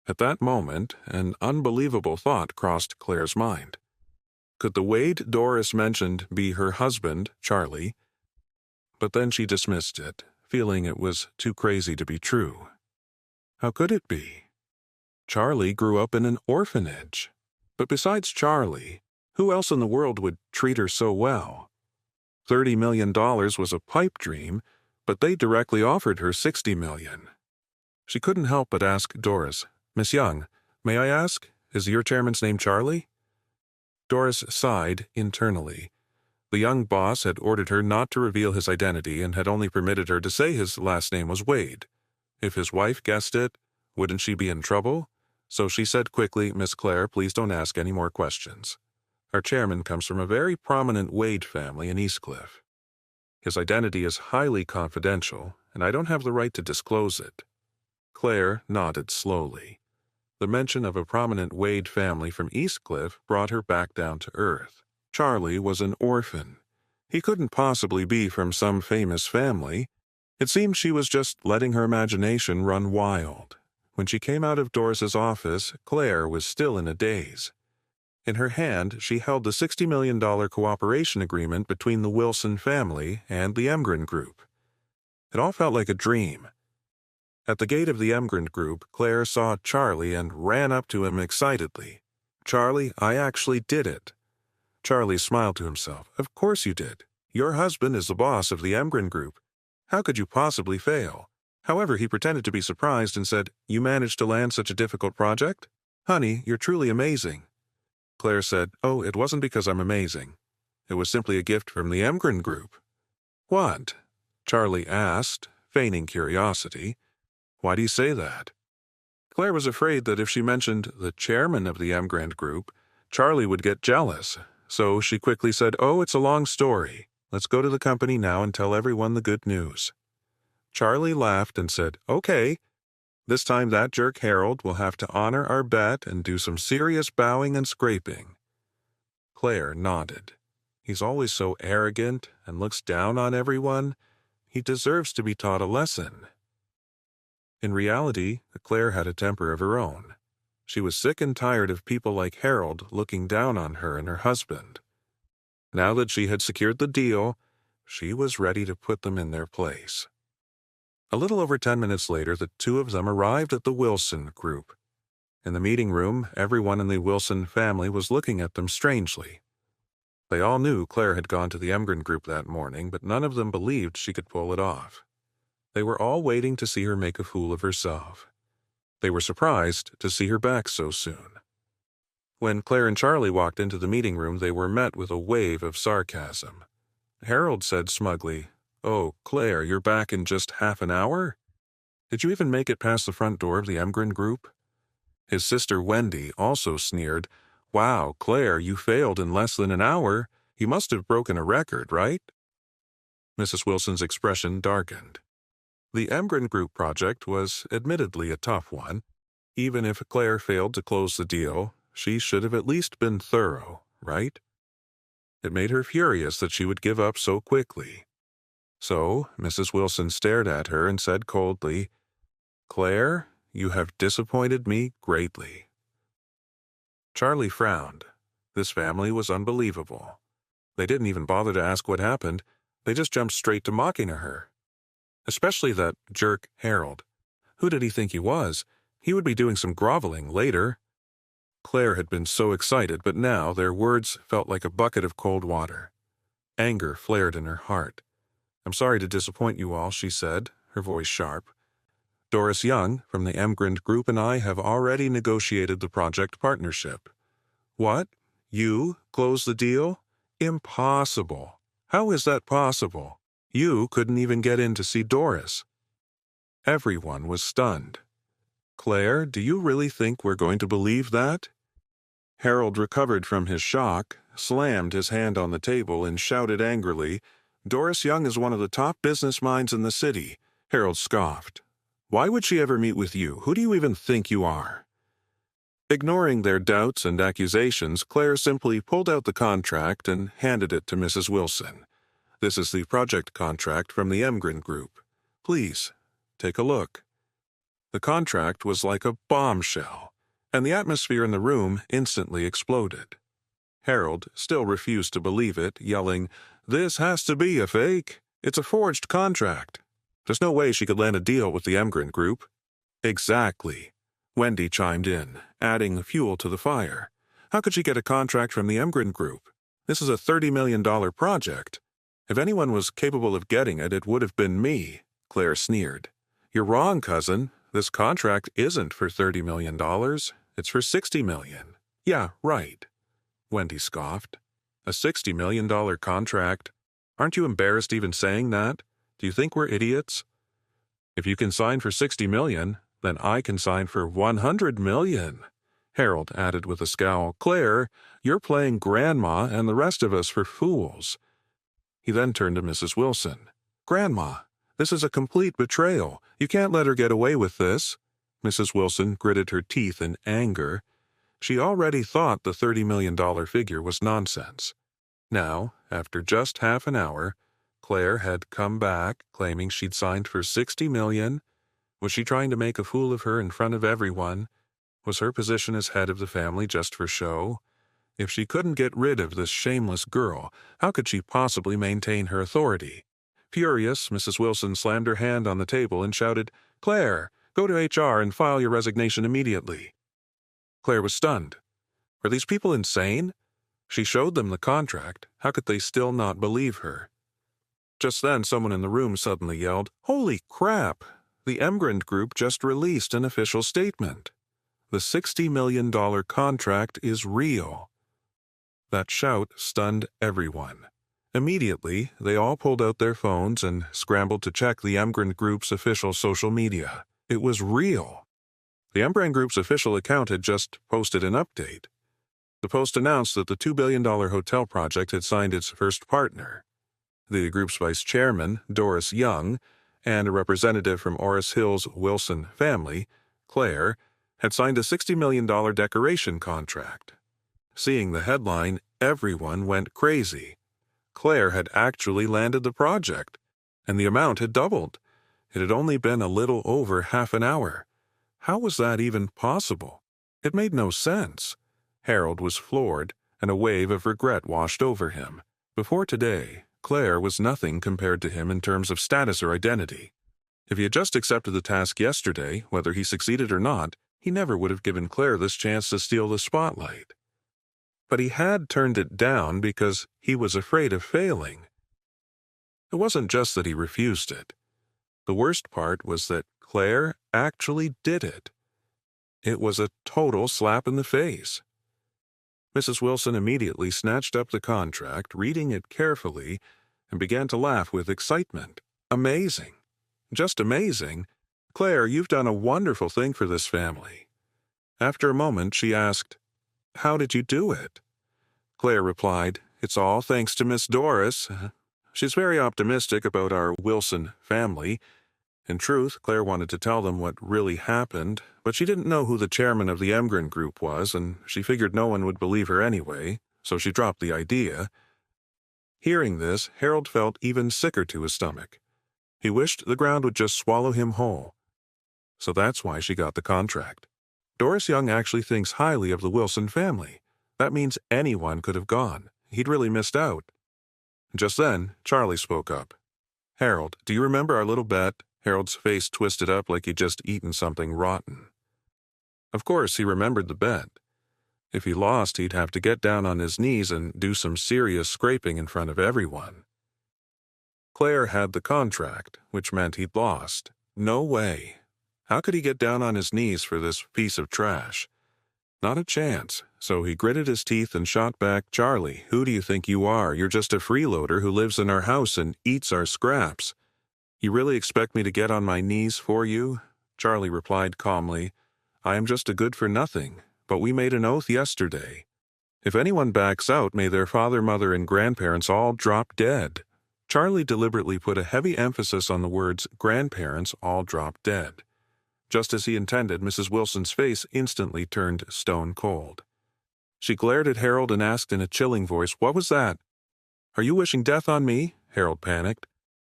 At that moment, an unbelievable thought crossed Claire's mind. Could the Wade Doris mentioned be her husband, Charlie? But then she dismissed it, feeling it was too crazy to be true. How could it be? Charlie grew up in an orphanage. But besides Charlie, who else in the world would treat her so well? $30 million was a pipe dream, but they directly offered her $60 million. She couldn't help but ask Doris, "Miss Young, may I ask, is your chairman's name Charlie?" Doris sighed internally. The young boss had ordered her not to reveal his identity and had only permitted her to say his last name was Wade. If his wife guessed it, wouldn't she be in trouble? So she said quickly, "Miss Claire, please don't ask any more questions. Our chairman comes from a very prominent Wade family in Eastcliff. His identity is highly confidential, and I don't have the right to disclose it." Claire nodded slowly. The mention of a prominent Wade family from Eastcliff brought her back down to earth. Charlie was an orphan. He couldn't possibly be from some famous family. It seemed she was just letting her imagination run wild. When she came out of Doris's office, Claire was still in a daze. In her hand, she held the $60 million cooperation agreement between the Wilson family and the Emgren Group. It all felt like a dream. At the gate of the Emgren Group, Claire saw Charlie and ran up to him excitedly. "Charlie, I actually did it." Charlie smiled to himself. "Of course you did. Your husband is the boss of the Emgren Group. How could you possibly fail?" However, he pretended to be surprised and said, "You managed to land such a difficult project? Honey, you're truly amazing." Claire said, "Oh, it wasn't because I'm amazing. It was simply a gift from the Emgren Group." "What?" Charlie asked, feigning curiosity. "Why do you say that?" Claire was afraid that if she mentioned the chairman of the Emgren Group, Charlie would get jealous, so she quickly said, "Oh, it's a long story. Let's go to the company now and tell everyone the good news." Charlie laughed and said, "Okay. This time that jerk Harold will have to honor our bet and do some serious bowing and scraping." Claire nodded. "He's always so arrogant and looks down on everyone. He deserves to be taught a lesson." In reality, Claire had a temper of her own. She was sick and tired of people like Harold looking down on her and her husband. Now that she had secured the deal, she was ready to put them in their place. A little over 10 minutes later, the two of them arrived at the Wilson Group. In the meeting room, everyone in the Wilson family was looking at them strangely. They all knew Claire had gone to the Emgren Group that morning, but none of them believed she could pull it off. They were all waiting to see her make a fool of herself. They were surprised to see her back so soon. When Claire and Charlie walked into the meeting room, they were met with a wave of sarcasm. Harold said smugly, "Oh, Claire, you're back in just half an hour? Did you even make it past the front door of the Emgren Group?" His sister Wendy also sneered, "Wow, Claire, you failed in less than an hour. You must have broken a record, right?" Mrs. Wilson's expression darkened. The Emgren Group project was admittedly a tough one. Even if Claire failed to close the deal, she should have at least been thorough, right? It made her furious that she would give up so quickly. So Mrs. Wilson stared at her and said coldly, "Claire, you have disappointed me greatly." Charlie frowned. This family was unbelievable. They didn't even bother to ask what happened. They just jumped straight to mocking her. Especially that jerk Harold. Who did he think he was? He would be doing some groveling later. Claire had been so excited, but now their words felt like a bucket of cold water. Anger flared in her heart. "I'm sorry to disappoint you all," she said, her voice sharp. "Doris Young from the Emgren Group and I have already negotiated the project partnership." "What? You closed the deal? Impossible. How is that possible? You couldn't even get in to see Doris." Everyone was stunned. "Claire, do you really think we're going to believe that?" Harold recovered from his shock, slammed his hand on the table, and shouted angrily, "Doris Young is one of the top business minds in the city." Harold scoffed. "Why would she ever meet with you? Who do you even think you are?" Ignoring their doubts and accusations, Claire simply pulled out the contract and handed it to Mrs. Wilson. "This is the project contract from the Emgren Group. Please, take a look." The contract was like a bombshell, and the atmosphere in the room instantly exploded. Harold still refused to believe it, yelling, "This has to be a fake. It's a forged contract. There's no way she could land a deal with the Emgren Group." "Exactly," Wendy chimed in, adding fuel to the fire. "How could she get a contract from the Emgren Group? This is a $30 million project. If anyone was capable of getting it, it would have been me," Claire sneered. "You're wrong, cousin. This contract isn't for $30 million. It's for $60 million. "Yeah, right," Wendy scoffed. "A $60 million contract? Aren't you embarrassed even saying that? Do you think we're idiots? If you can sign for $60 million, then I can sign for $100 million. Harold added with a scowl. "Claire, you're playing grandma and the rest of us for fools." He then turned to Mrs. Wilson. "Grandma, this is a complete betrayal. You can't let her get away with this." Mrs. Wilson gritted her teeth in anger. She already thought the $30 million figure was nonsense. Now, after just half an hour, Claire had come back claiming she'd signed for $60 million. Was she trying to make a fool of her in front of everyone? Was her position as head of the family just for show? If she couldn't get rid of this shameless girl, how could she possibly maintain her authority? Furious, Mrs. Wilson slammed her hand on the table and shouted, "Claire, go to HR and file your resignation immediately." Claire was stunned. Were these people insane? She showed them the contract. How could they still not believe her? Just then, someone in the room suddenly yelled, "Holy crap! The Emgren Group just released an official statement. The $60 million contract is real." That shout stunned everyone. Immediately, they all pulled out their phones and scrambled to check the Emgren Group's official social media. It was real. The Emgren Group's official account had just posted an update. The post announced that the $2 billion hotel project had signed its first partner. The group's vice chairman, Doris Young, and a representative from Orris Hill's Wilson family, Claire, had signed a $60 million decoration contract. Seeing the headline, everyone went crazy. Claire had actually landed the project, and the amount had doubled. It had only been a little over half an hour. How was that even possible? It made no sense. Harold was floored, and a wave of regret washed over him. Before today, Claire was nothing compared to him in terms of status or identity. If he had just accepted the task yesterday, whether he succeeded or not, he never would have given Claire this chance to steal the spotlight. But he had turned it down because he was afraid of failing. It wasn't just that he refused it. The worst part was that Claire actually did it. It was a total slap in the face. Mrs. Wilson immediately snatched up the contract, reading it carefully, and began to laugh with excitement. "Amazing. Just amazing. Claire, you've done a wonderful thing for this family." After a moment, she asked, "How did you do it?" Claire replied, "It's all thanks to Miss Doris. She's very optimistic about our Wilson family." In truth, Claire wanted to tell them what really happened, but she didn't know who the chairman of the Emgren Group was, and she figured no one would believe her anyway, so she dropped the idea. Hearing this, Harold felt even sicker to his stomach. He wished the ground would just swallow him whole. So that's why she got the contract. Doris Young actually thinks highly of the Wilson family. That means anyone could have gone. He'd really missed out. Just then, Charlie spoke up. "Harold, do you remember our little bet?" Harold's face twisted up like he'd just eaten something rotten. Of course, he remembered the bet. If he lost, he'd have to get down on his knees and do some serious scraping in front of everyone. Claire had the contract, which meant he'd lost. No way. How could he get down on his knees for this piece of trash? Not a chance, so he gritted his teeth and shot back, "Charlie, who do you think you are? You're just a freeloader who lives in our house and eats our scraps. You really expect me to get on my knees for you?" Charlie replied calmly, "I am just a good-for-nothing, but we made an oath yesterday. If anyone backs out, may their father, mother, and grandparents all drop dead." Charlie deliberately put a heavy emphasis on the words "grandparents all drop dead." Just as he intended, Mrs. Wilson's face instantly turned stone cold. She glared at Harold and asked in a chilling voice, "What was that?" "Are you wishing death on me?" Harold panicked.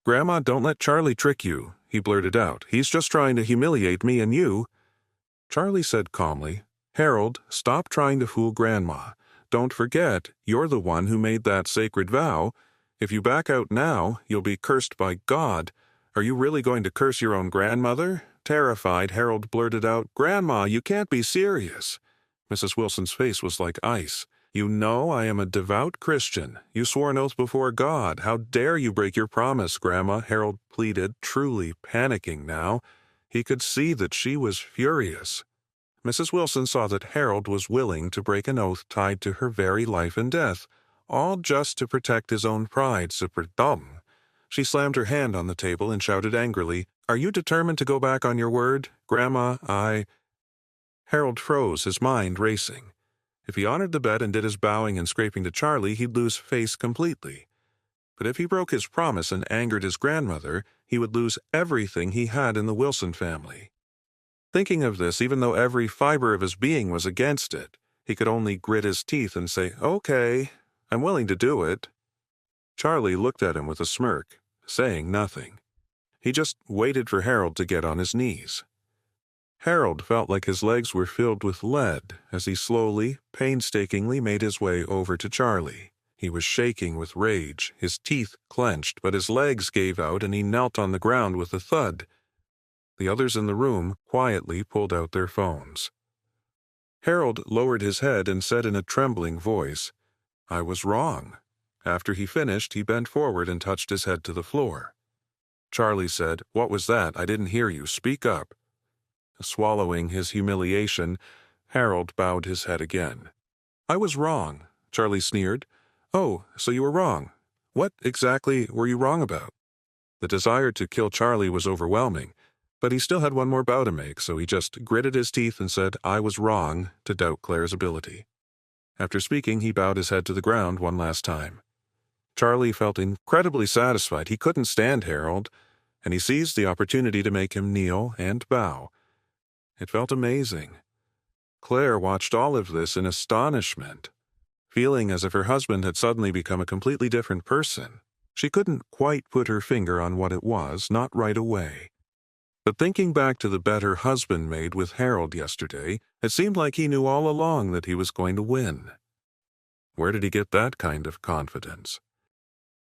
"Grandma, don't let Charlie trick you. he blurted out. "He's just trying to humiliate me and you." Charlie said calmly, "Harold, stop trying to fool Grandma. Don't forget, you're the one who made that sacred vow. If you back out now, you'll be cursed by God. Are you really going to curse your own grandmother?" Terrified, Harold blurted out, "Grandma, you can't be serious." Mrs. Wilson's face was like ice. "You know I am a devout Christian. You swore an oath before God. How dare you break your promise, Grandma?" Harold pleaded, truly panicking now. He could see that she was furious. Mrs. Wilson saw that Harold was willing to break an oath tied to her very life and death, all just to protect his own pride. Super dumb. She slammed her hand on the table and shouted angrily, "Are you determined to go back on your word? Grandma, Harold froze, his mind racing. If he honored the bet and did his bowing and scraping to Charlie, he'd lose face completely. But if he broke his promise and angered his grandmother, he would lose everything he had in the Wilson family. Thinking of this, even though every fiber of his being was against it, he could only grit his teeth and say, "Okay, I'm willing to do it." Charlie looked at him with a smirk, saying nothing. He just waited for Harold to get on his knees. Harold felt like his legs were filled with lead as he slowly, painstakingly made his way over to Charlie. He was shaking with rage, his teeth clenched, but his legs gave out and he knelt on the ground with a thud. The others in the room quietly pulled out their phones. Harold lowered his head and said in a trembling voice, "I was wrong." After he finished, he bent forward and touched his head to the floor. Charlie said, "What was that? I didn't hear you. Speak up." Swallowing his humiliation, Harold bowed his head again. "I was wrong," Charlie sneered. "Oh, so you were wrong. What exactly were you wrong about?" The desire to kill Charlie was overwhelming, but he still had one more bow to make, so he just gritted his teeth and said, "I was wrong," to doubt Claire's ability. After speaking, he bowed his head to the ground one last time. Charlie felt incredibly satisfied. He couldn't stand Harold, and he seized the opportunity to make him kneel and bow. It felt amazing. Claire watched all of this in astonishment, feeling as if her husband had suddenly become a completely different person. She couldn't quite put her finger on what it was, not right away. But thinking back to the bet her husband made with Harold yesterday, it seemed like he knew all along that he was going to win. Where did he get that kind of confidence?